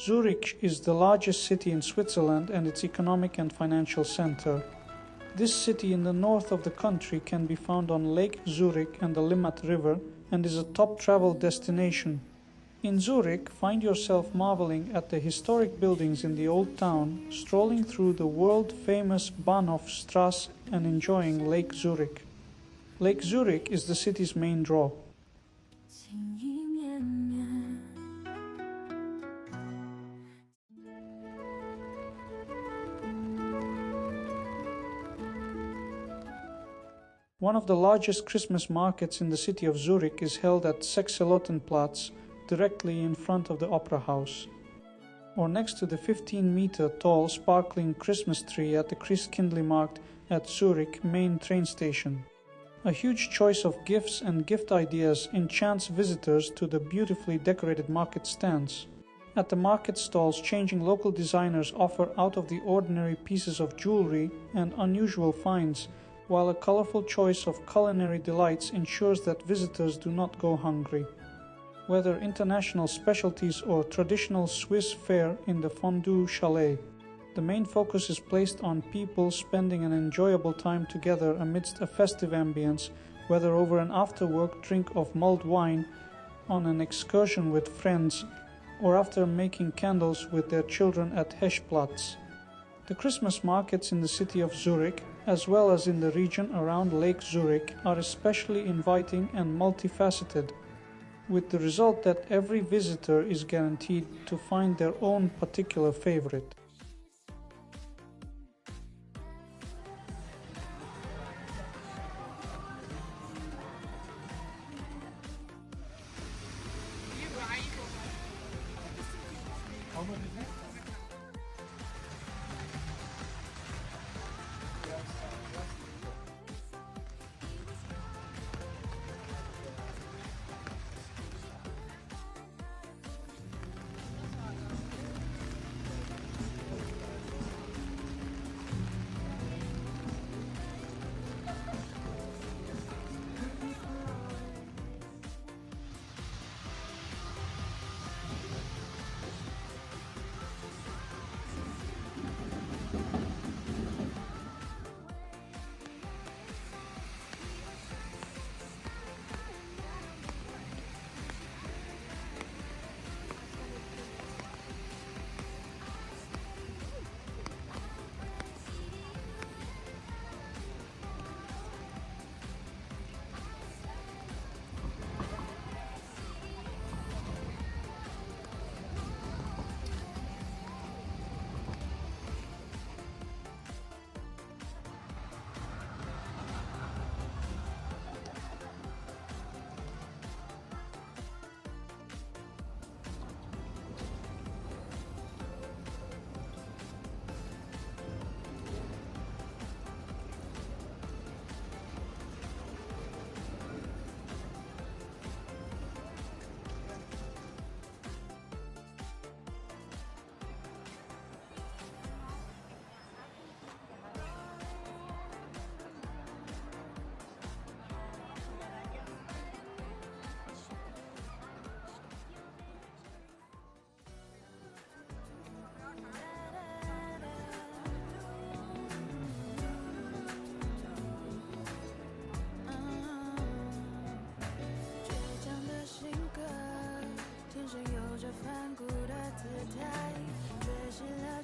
Zurich is the largest city in Switzerland and its economic and financial center. This city in the north of the country can be found on Lake Zurich and the Limmat River and is a top travel destination. In Zurich, find yourself marveling at the historic buildings in the old town, strolling through the world-famous Bahnhofstrasse and enjoying Lake Zurich. Lake Zurich is the city's main draw. One of the largest Christmas markets in the city of Zurich is held at Sechselautenplatz, directly in front of the Opera House, or next to the 15-meter tall sparkling Christmas tree at the Christkindlmarkt at Zurich main train station. A huge choice of gifts and gift ideas enchants visitors to the beautifully decorated market stands. At the market stalls, changing local designers offer out-of-the-ordinary pieces of jewelry and unusual finds, while a colorful choice of culinary delights ensures that visitors do not go hungry. Whether international specialties or traditional Swiss fare in the fondue chalet, the main focus is placed on people spending an enjoyable time together amidst a festive ambience, whether over an after-work drink of mulled wine, on an excursion with friends, or after making candles with their children at Heschplatz. The Christmas markets in the city of Zurich, as well as in the region around Lake Zurich, are especially inviting and multifaceted, with the result that every visitor is guaranteed to find their own particular favorite.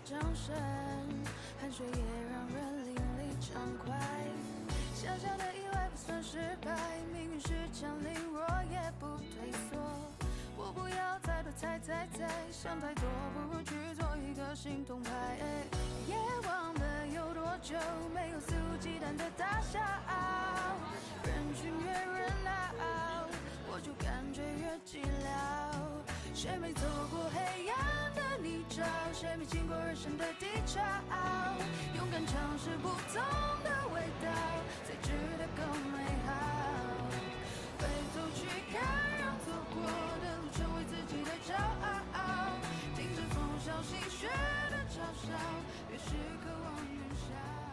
掌声，汗水也让人淋漓畅快。小小的意外不算失败，命运是强凌弱也不退缩。我不要太多猜，想太多不如去做一个心动派。也忘了有多久没有肆无忌惮的大笑，人群越热闹，我就感觉越寂寥。谁没走过黑暗的泥沼，谁没经过人生的低潮，勇敢尝试不同的味道，才值得更美好。回头去看，让走过的路成为自己的骄傲，听着风萧细雪的嘲笑，越是渴望远小。